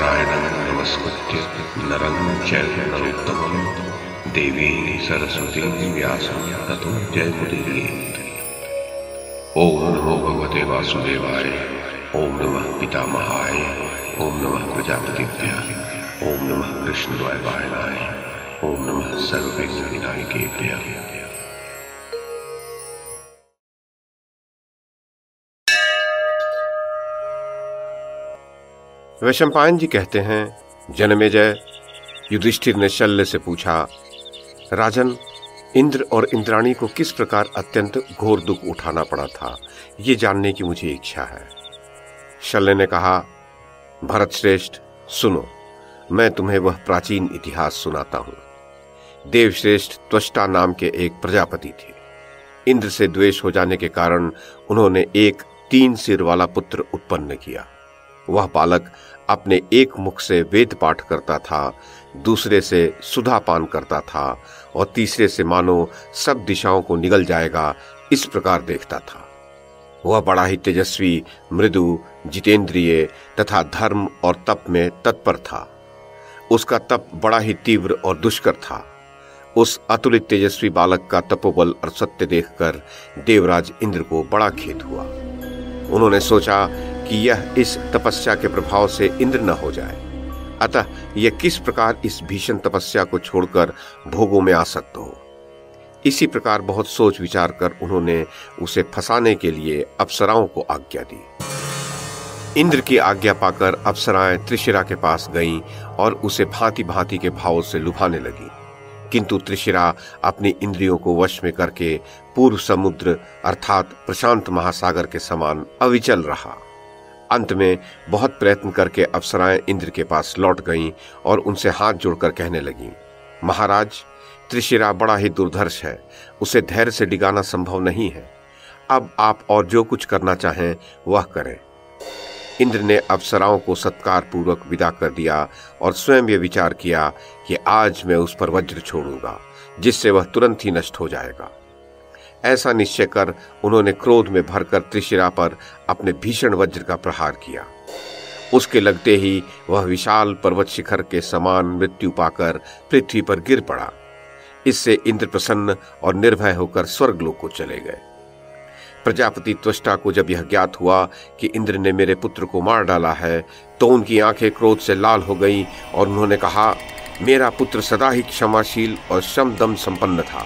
नारायणं नमस्कृत्य नरं चैव नरोत्तमं देवीं सरस्वतीं व्यासं ततो जयमुदीरयेत्। ओम नमो भगवते वासुदेवाय, ओम नमः पितामहाय, ओम नमः प्रजापतिभ्यः, ओम नमः कृष्णद्वैपायनाय, ओम नमः सर्वविघ्नविनायकेभ्यः। वैशंपायन जी कहते हैं, जनमेजय, युधिष्ठिर ने शल्य से पूछा, राजन, इंद्र और इंद्राणी को किस प्रकार अत्यंत घोर दुख उठाना पड़ा था, ये जानने की मुझे इच्छा है। शल्य ने कहा, भरत श्रेष्ठ, सुनो, मैं तुम्हें वह प्राचीन इतिहास सुनाता हूं। देवश्रेष्ठ त्वष्टा नाम के एक प्रजापति थे। इंद्र से द्वेष हो जाने के कारण उन्होंने एक 3 सिर वाला पुत्र उत्पन्न किया। वह बालक अपने एक मुख से वेद पाठ करता था, दूसरे से सुधा पान करता था और तीसरे से मानो सब दिशाओं को निगल जाएगा, इस प्रकार देखता था। वह बड़ा ही तेजस्वी, मृदु, जितेंद्रिय तथा धर्म और तप में तत्पर था। उसका तप बड़ा ही तीव्र और दुष्कर था। उस अतुलित तेजस्वी बालक का तपोबल और सत्य देखकर देवराज इंद्र को बड़ा खेद हुआ। उन्होंने सोचा कि यह इस तपस्या के प्रभाव से इंद्र न हो जाए, अतः यह किस प्रकार इस भीषण तपस्या को छोड़कर भोगों में आसक्त हो। इसी प्रकार बहुत सोच विचार कर उन्होंने उसे फंसाने के लिए अप्सराओं को आज्ञा दी। इंद्र की आज्ञा पाकर अप्सराएं त्रिशिरा के पास गईं और उसे भांति भांति के भावों से लुभाने लगी, किंतु त्रिशिरा अपनी इंद्रियों को वश में करके पूर्व समुद्र अर्थात प्रशांत महासागर के समान अविचल रहा। अंत में बहुत प्रयत्न करके अप्सराएं इंद्र के पास लौट गईं और उनसे हाथ जोड़कर कहने लगीं, महाराज, त्रिशिरा बड़ा ही दुर्धर्ष है, उसे धैर्य से डिगाना संभव नहीं है। अब आप और जो कुछ करना चाहें वह करें। इंद्र ने अप्सराओं को सत्कार पूर्वक विदा कर दिया और स्वयं यह विचार किया कि आज मैं उस पर वज्र छोड़ूंगा, जिससे वह तुरंत ही नष्ट हो जाएगा। ऐसा निश्चय कर उन्होंने क्रोध में भरकर त्रिशिरा पर अपने भीषण वज्र का प्रहार किया। उसके लगते ही वह विशाल पर्वत शिखर के समान मृत्यु पाकर पृथ्वी पर गिर पड़ा। इससे इंद्र प्रसन्न और निर्भय होकर स्वर्गलोक को चले गए। प्रजापति त्वष्टा को जब यह ज्ञात हुआ कि इंद्र ने मेरे पुत्र को मार डाला है, तो उनकी आंखें क्रोध से लाल हो गईं और उन्होंने कहा, मेरा पुत्र सदा ही क्षमाशील और शम दम संपन्न था।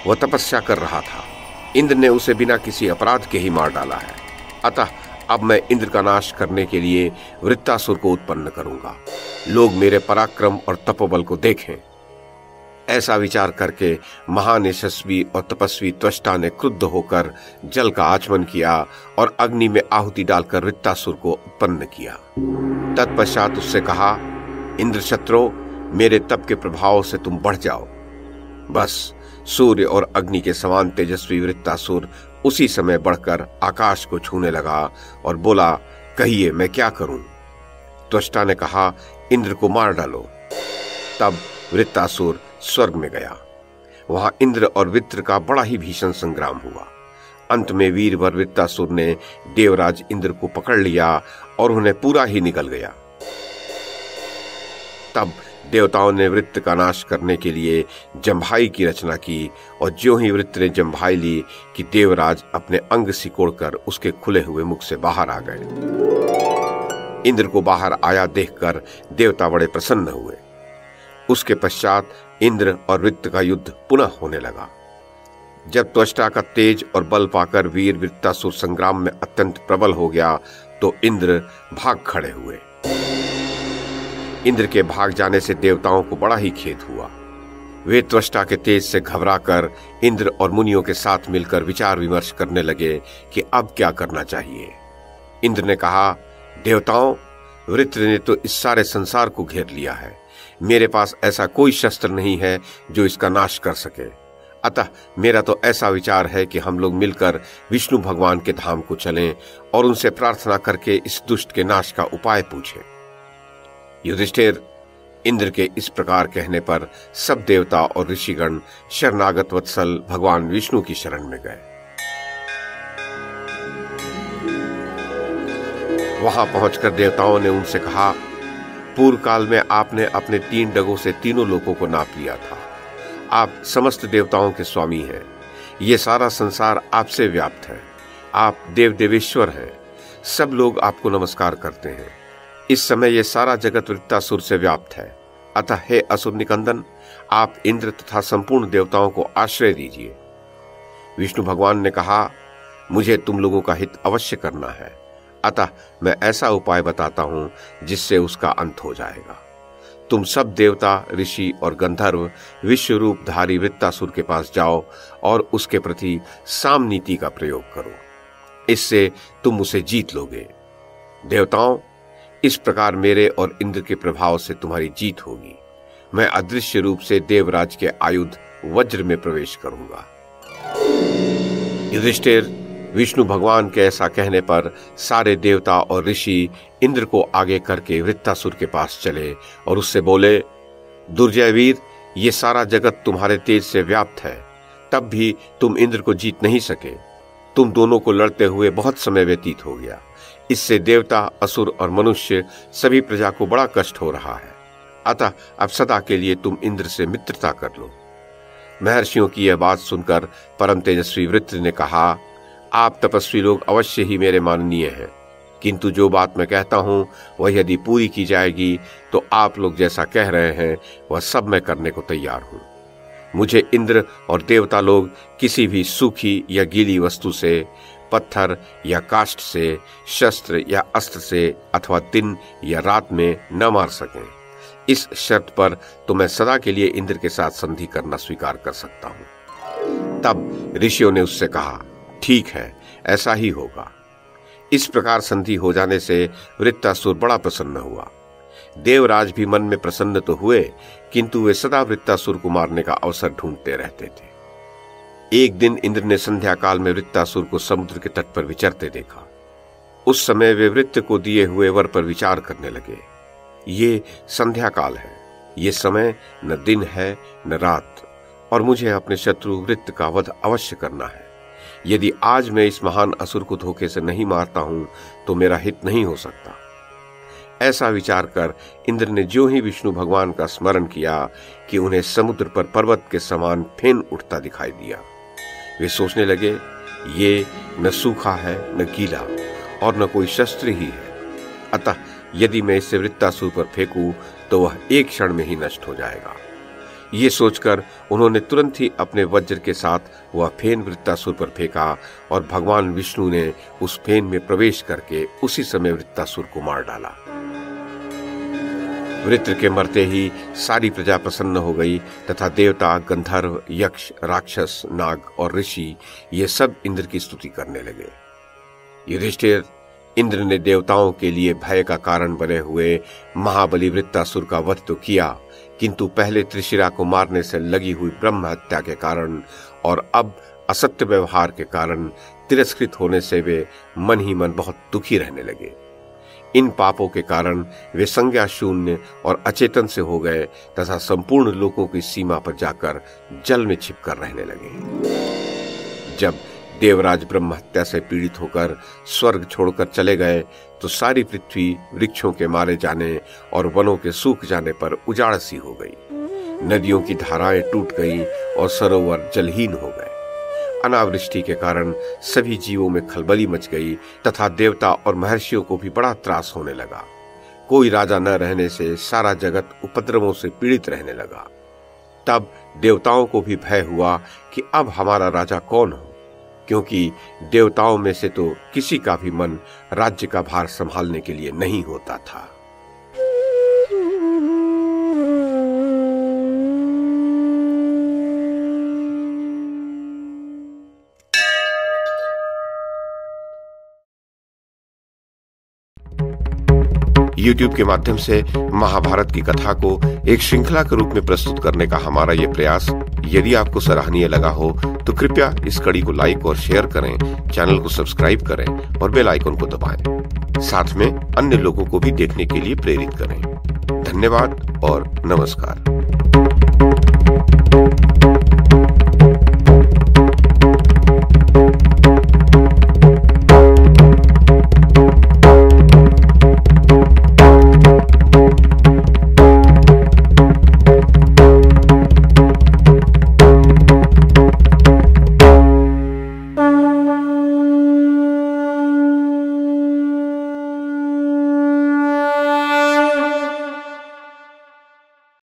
वह तपस्या कर रहा था। इंद्र ने उसे बिना किसी अपराध के ही मार डाला है। अतः अब मैं इंद्र का नाश करने के लिए वृत्तासुर को उत्पन्न करूंगा। लोग मेरे पराक्रम और तपोबल को देखें। ऐसा विचार करके महान यशस्वी और तपस्वी त्वष्टा ने क्रुद्ध होकर जल का आचमन किया और अग्नि में आहुति डालकर वृत्तासुर को उत्पन्न किया। तत्पश्चात उससे कहा, इंद्र शत्रो, मेरे तप के प्रभाव से तुम बढ़ जाओ। बस सूर्य और अग्नि के समान तेजस्वी वृत्तासुर उसी समय बढ़कर आकाश को छूने लगा और बोला, कहिए मैं क्या करूं? त्वष्टा ने कहा, इंद्र को मार डालो। तब वृत्तासुर स्वर्ग में गया। वहां इंद्र और वृत्र का बड़ा ही भीषण संग्राम हुआ। अंत में वीरवर वृत्तासुर ने देवराज इंद्र को पकड़ लिया और उन्हें पूरा ही निगल गया। तब देवताओं ने वृत्र का नाश करने के लिए जम्भाई की रचना की और ज्यों ही वृत्र ने जम्भाई ली कि देवराज अपने अंग सिकोड़कर उसके खुले हुए मुख से बाहर आ गए। इंद्र को बाहर आया देखकर देवता बड़े प्रसन्न हुए। उसके पश्चात इंद्र और वृत्र का युद्ध पुनः होने लगा। जब त्वष्टा का तेज और बल पाकर वीर वृत्तासुर संग्राम में अत्यंत प्रबल हो गया, तो इंद्र भाग खड़े हुए। इंद्र के भाग जाने से देवताओं को बड़ा ही खेद हुआ। वे त्वष्टा के तेज से घबराकर इंद्र और मुनियों के साथ मिलकर विचार विमर्श करने लगे कि अब क्या करना चाहिए। इंद्र ने कहा, देवताओं, वृत्र ने तो इस सारे संसार को घेर लिया है। मेरे पास ऐसा कोई शस्त्र नहीं है जो इसका नाश कर सके। अतः मेरा तो ऐसा विचार है कि हम लोग मिलकर विष्णु भगवान के धाम को चलें और उनसे प्रार्थना करके इस दुष्ट के नाश का उपाय पूछें। युधिष्ठिर, इंद्र के इस प्रकार कहने पर सब देवता और ऋषिगण शरणागत वत्सल भगवान विष्णु की शरण में गए। वहां पहुंचकर देवताओं ने उनसे कहा, पूर्व काल में आपने अपने 3 डगों से तीनों लोकों को नाप लिया था। आप समस्त देवताओं के स्वामी हैं। ये सारा संसार आपसे व्याप्त है। आप देव देवेश्वर हैं। सब लोग आपको नमस्कार करते हैं। इस समय ये सारा जगत वृत्तासुर से व्याप्त है। अतः हे असुर निकंदन, आप इंद्र तथा संपूर्ण देवताओं को आश्रय दीजिए। विष्णु भगवान ने कहा, मुझे तुम लोगों का हित अवश्य करना है, अतः मैं ऐसा उपाय बताता हूं जिससे उसका अंत हो जाएगा। तुम सब देवता, ऋषि और गंधर्व विश्व रूपधारी वृत्तासुर के पास जाओ और उसके प्रति साम नीति का प्रयोग करो। इससे तुम उसे जीत लोगे। देवताओं, इस प्रकार मेरे और इंद्र के प्रभाव से तुम्हारी जीत होगी। मैं अदृश्य रूप से देवराज के आयुध वज्र में प्रवेश करूंगा। युधिष्ठिर, विष्णु भगवान के ऐसा कहने पर सारे देवता और ऋषि इंद्र को आगे करके वृत्तासुर के पास चले और उससे बोले, दुर्जय वीर, ये सारा जगत तुम्हारे तेज से व्याप्त है, तब भी तुम इंद्र को जीत नहीं सके। तुम दोनों को लड़ते हुए बहुत समय व्यतीत हो गया। इससे देवता, असुर और मनुष्य सभी प्रजा को बड़ा कष्ट हो रहा है। अतः अब सदा के लिए तुम इंद्र से मित्रता कर लो। महर्षियों की यह बात सुनकर परम तेजस्वी वृत्र ने कहा, आप तपस्वी लोग अवश्य ही मेरे माननीय हैं, किंतु जो बात मैं कहता हूं वह यदि पूरी की जाएगी तो आप लोग जैसा कह रहे हैं वह सब मैं करने को तैयार हूं। मुझे इंद्र और देवता लोग किसी भी सूखी या गीली वस्तु से, पत्थर या काष्ठ से, शस्त्र या अस्त्र से अथवा दिन या रात में न मार सकें। इस शर्त पर तो मैं सदा के लिए इंद्र के साथ संधि करना स्वीकार कर सकता हूं। तब ऋषियों ने उससे कहा, ठीक है, ऐसा ही होगा। इस प्रकार संधि हो जाने से वृत्तासुर बड़ा प्रसन्न हुआ। देवराज भी मन में प्रसन्न तो हुए, किंतु वे सदा वृत्तासुर को मारने का अवसर ढूंढते रहते थे। एक दिन इंद्र ने संध्या काल में वृत्तासुर को समुद्र के तट पर विचरते देखा। उस समय वे वृत्त को दिए हुए वर पर विचार करने लगे। ये संध्या काल है, ये समय न दिन है न रात, और मुझे अपने शत्रु वृत्त का वध अवश्य करना है। यदि आज मैं इस महान असुर को धोखे से नहीं मारता हूं तो मेरा हित नहीं हो सकता। ऐसा विचार कर इंद्र ने ज्यों ही विष्णु भगवान का स्मरण किया कि उन्हें समुद्र पर पर्वत के समान फेन उठता दिखाई दिया। वे सोचने लगे, ये न सूखा है न गीला और न कोई शस्त्र ही है, अतः यदि मैं इसे वृत्तासुर पर फेंकूं तो वह एक क्षण में ही नष्ट हो जाएगा। ये सोचकर उन्होंने तुरंत ही अपने वज्र के साथ वह फेन वृत्तासुर पर फेंका और भगवान विष्णु ने उस फेन में प्रवेश करके उसी समय वृत्तासुर को मार डाला। वृत्र के मरते ही सारी प्रजा प्रसन्न हो गई तथा देवता, गंधर्व, यक्ष, राक्षस, नाग और ऋषि ये सब इंद्र की स्तुति करने लगे। युधिष्ठिर, इंद्र ने देवताओं के लिए भय का कारण बने हुए महाबली वृत्तासुर का वध तो किया, किंतु पहले त्रिशिरा को मारने से लगी हुई ब्रह्म हत्या के कारण और अब असत्य व्यवहार के कारण तिरस्कृत होने से वे मन ही मन बहुत दुखी रहने लगे। इन पापों के कारण वे संज्ञा शून्य और अचेतन से हो गए तथा संपूर्ण लोकों की सीमा पर जाकर जल में छिपकर रहने लगे। जब देवराज ब्रह्म हत्या से पीड़ित होकर स्वर्ग छोड़कर चले गए तो सारी पृथ्वी वृक्षों के मारे जाने और वनों के सूख जाने पर उजाड़ सी हो गई। नदियों की धाराएं टूट गईं और सरोवर जलहीन हो गए। अनावृष्टि के कारण सभी जीवों में खलबली मच गई तथा देवता और महर्षियों को भी बड़ा त्रास होने लगा। कोई राजा न रहने से सारा जगत उपद्रवों से पीड़ित रहने लगा। तब देवताओं को भी भय हुआ कि अब हमारा राजा कौन हो, क्योंकि देवताओं में से तो किसी का भी मन राज्य का भार संभालने के लिए नहीं होता था। YouTube के माध्यम से महाभारत की कथा को एक श्रृंखला के रूप में प्रस्तुत करने का हमारा ये प्रयास यदि आपको सराहनीय लगा हो तो कृपया इस कड़ी को लाइक और शेयर करें, चैनल को सब्सक्राइब करें और बेल आइकन को दबाएं। साथ में अन्य लोगों को भी देखने के लिए प्रेरित करें। धन्यवाद और नमस्कार।